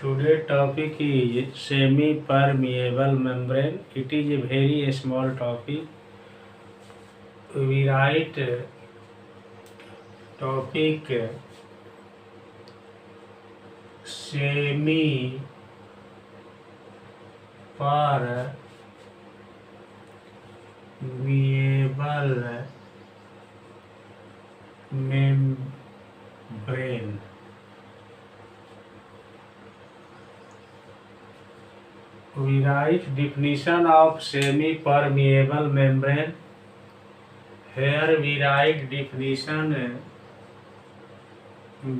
Today topic is semi-permeable membrane. It is a very small topic. We write topic semi-permeable membrane. We write definition of semi-permeable membrane. Here we write definition: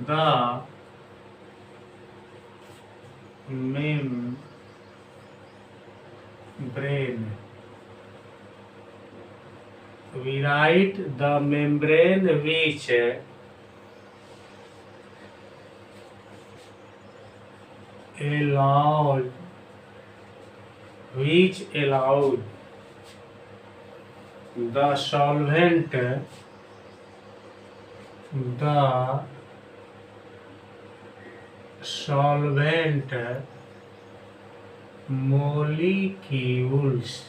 the membrane we write the membrane which allowed the solvent molecules.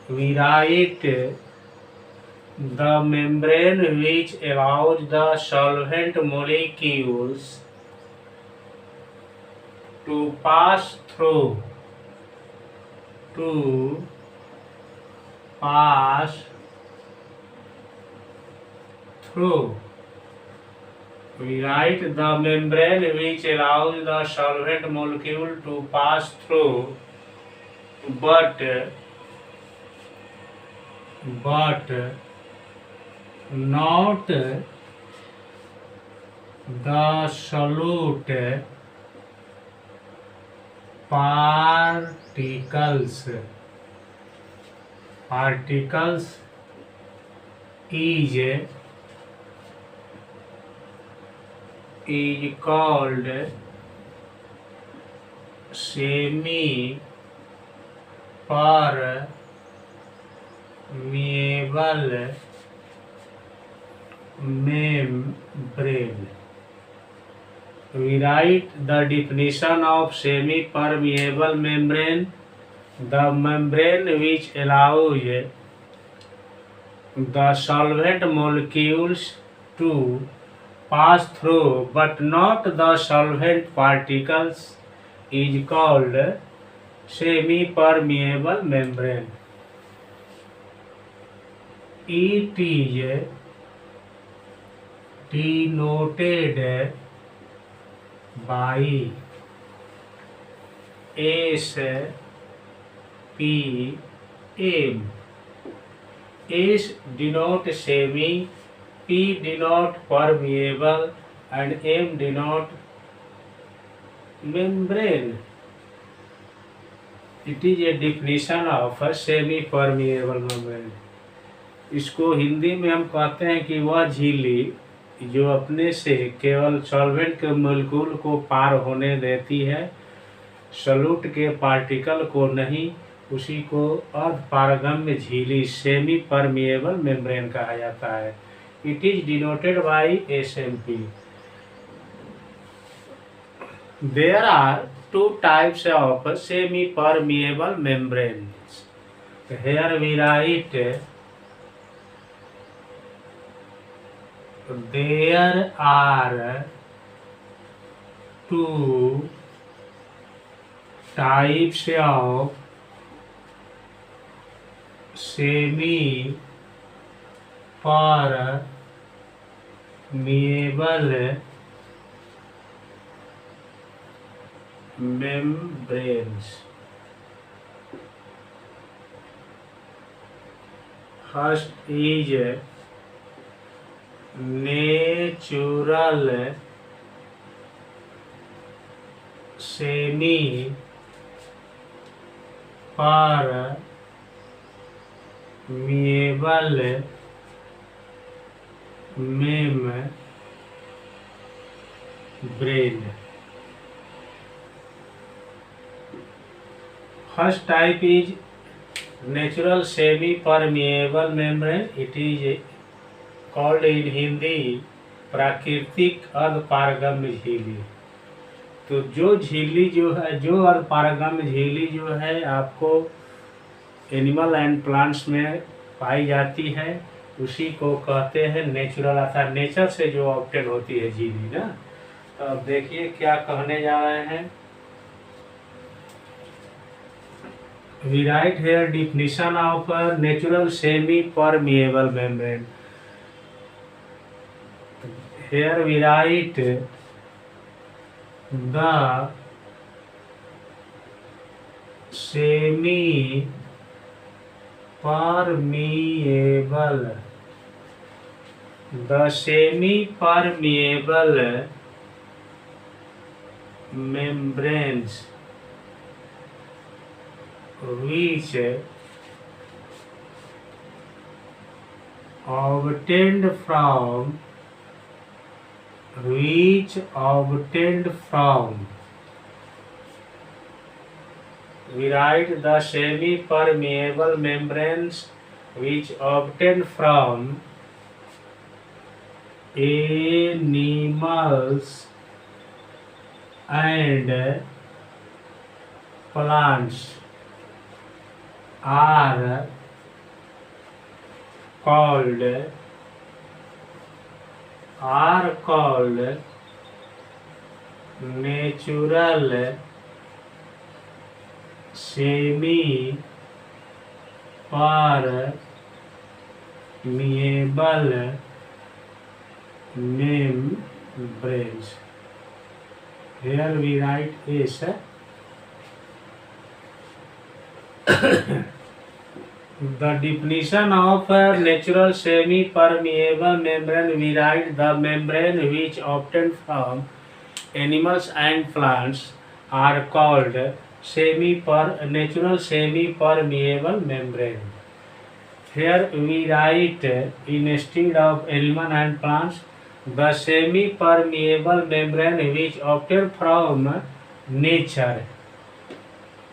We write the membrane which allows the solvent molecules to pass through we write the membrane which allows the solvent molecule to pass through, but not the solute particles is called semi-permeable membrane. We write the definition of semi-permeable membrane: the membrane which allows the solvent molecules to pass through but not the solvent particles is called semi-permeable membrane. It is denoted by SPM. S denote semi, P denote permeable, and M denote membrane. It is a definition of a semi-permeable membrane. इसको हिंदी में हम कहते हैं कि वह झिल्ली जो अपने से केवल सॉल्वेंट के मोलेक्यूल को पार होने देती है, सॉल्यूट के पार्टिकल को नहीं, उसी को अर्धपारगम्य झिल्ली सेमी परमिएबल मेम्ब्रेन कहा जाता है. It is denoted by SMP. There are two types of semi permeable membranes. Here we write there are two types of semi permeable membranes. First is natural semi permeable membrane. First type is natural semi permeable membrane. It is called in Hindi प्राकृतिक अर्धपारगम्य झिल्ली. तो जो झिल्ली जो है, जो पारगम झिल्ली जो है आपको एनिमल एंड प्लांट्स में पाई जाती है, उसी को कहते हैं नेचुरल, अर्थात नेचर से जो ऑब्टेन होती है झिल्ली ना। तो अब देखिए क्या कहने जा रहे हैं। We write here definition of a natural semi-permeable membrane. Here we write the semi-permeable membranes which obtained from we write the semi-permeable membranes which obtained from animals and plants are called natural semi-permeable membranes. Here we write is the definition of a natural semi-permeable membrane. We write the membrane which obtained from animals and plants are called natural semi-permeable membrane. Here we write instead of animal and plants the semi-permeable membrane which obtained from nature.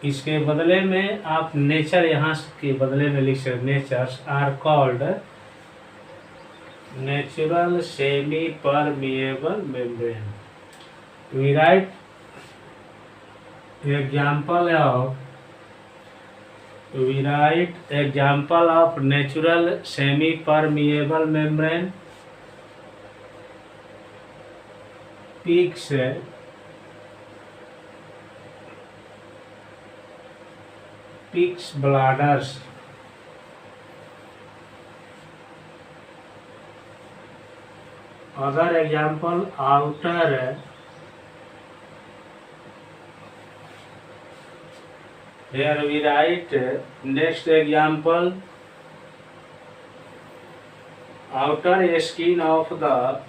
इसके बदले में आप nature यहाँ के बदले में लिख सकते, natures are called natural semi permeable membrane. We write example of natural semi permeable membrane. Pig's bladders. Other example, outer. Here we write next example, outer skin of the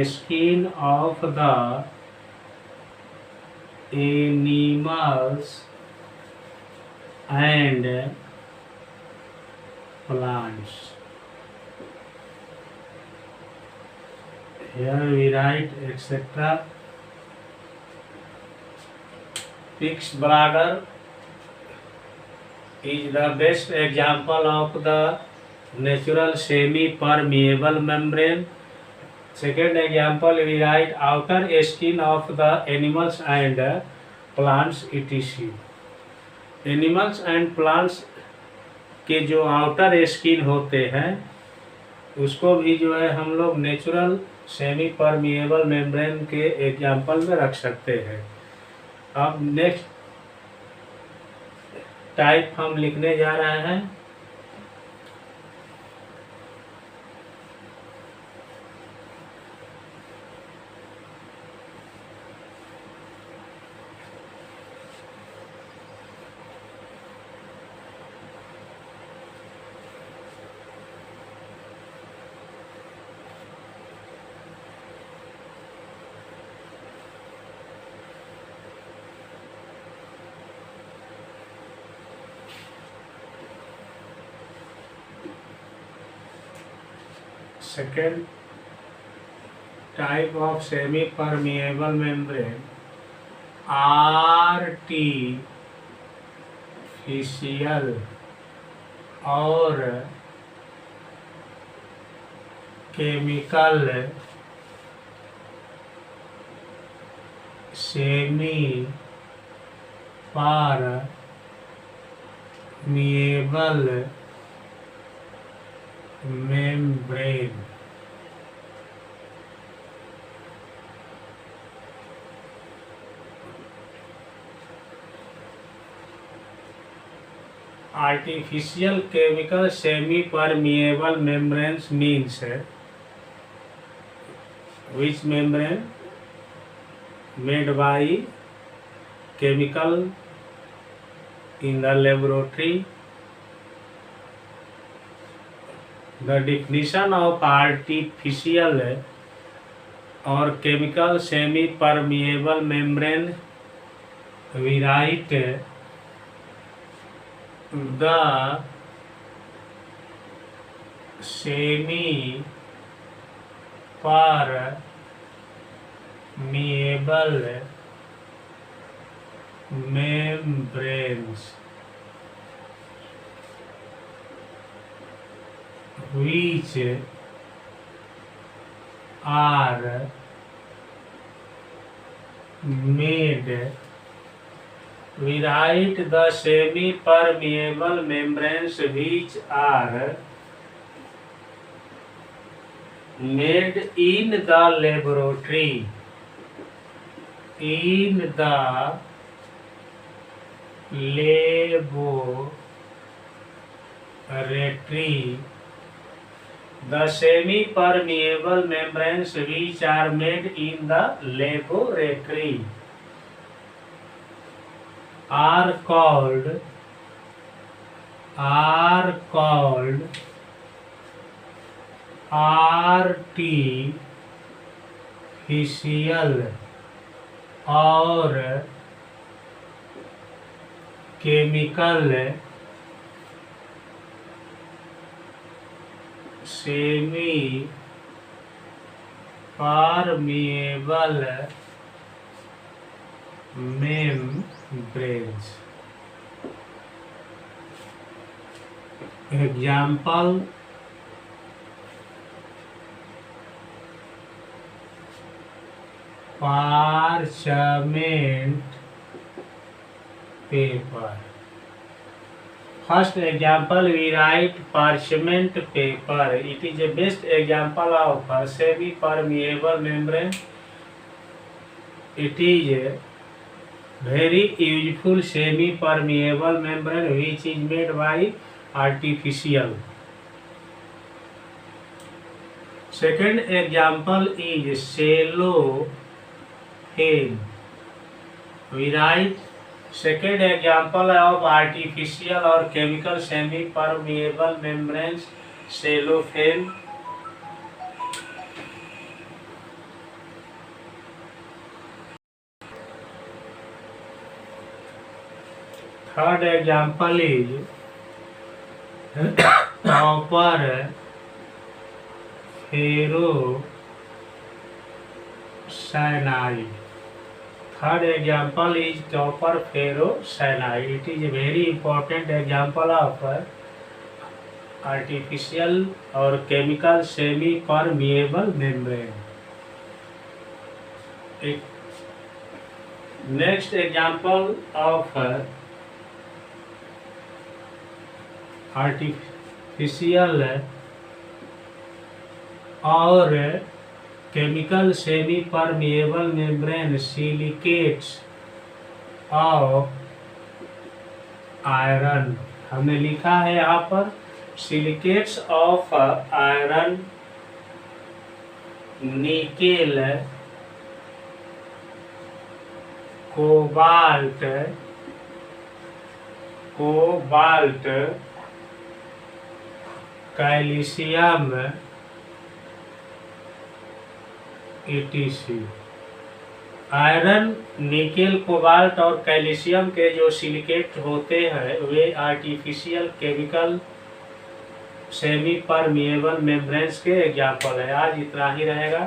skin of the animals and plants. Here we write etc. Pig's bladder is the best example of the natural semi-permeable membrane. Second example, we write outer skin of the animals and plants etc. Animals and plants के जो outer skin होते हैं उसको भी जो है हम लोग नेचुरल सेमी परमिएबल मेम्ब्रेन के एग्जाम्पल में रख सकते हैं. अब नेक्स्ट टाइप हम लिखने जा रहे हैं. Second type of semi-permeable membrane, artificial or chemical semi permeable membrane. Artificial chemical semi-permeable membranes means which membrane made by chemical in the laboratory. The definition of artificial or chemical semi-permeable membrane, we write the semi-permeable membranes which are made, we write the semi-permeable membranes which are made in the laboratory. In the laboratory, the semi-permeable membranes which are made in the laboratory are called artificial or chemical semi-permeable membranes. Example: parchment paper. First example, we write parchment paper. It is the best example of a semi-permeable membrane. It is a very useful semi-permeable membrane which is made by artificial. Second example is cellophane. We write second example of artificial or chemical semi-permeable membranes, cellophane. Third example is copper ferrocyanide. Third example is copper ferrocyanide. It is a very important example of artificial or chemical semi-permeable membrane. Next example of artificial और chemical semi-permeable membrane, silicates of iron. हमने लिखा है यहाँ पर silicates of iron, nickel, cobalt, calcium etc. Iron, nickel, cobalt और calcium के जो silicate होते हैं वे artificial chemical semi permeable membranes के एग्जाम्पल है। आज इतना ही रहेगा।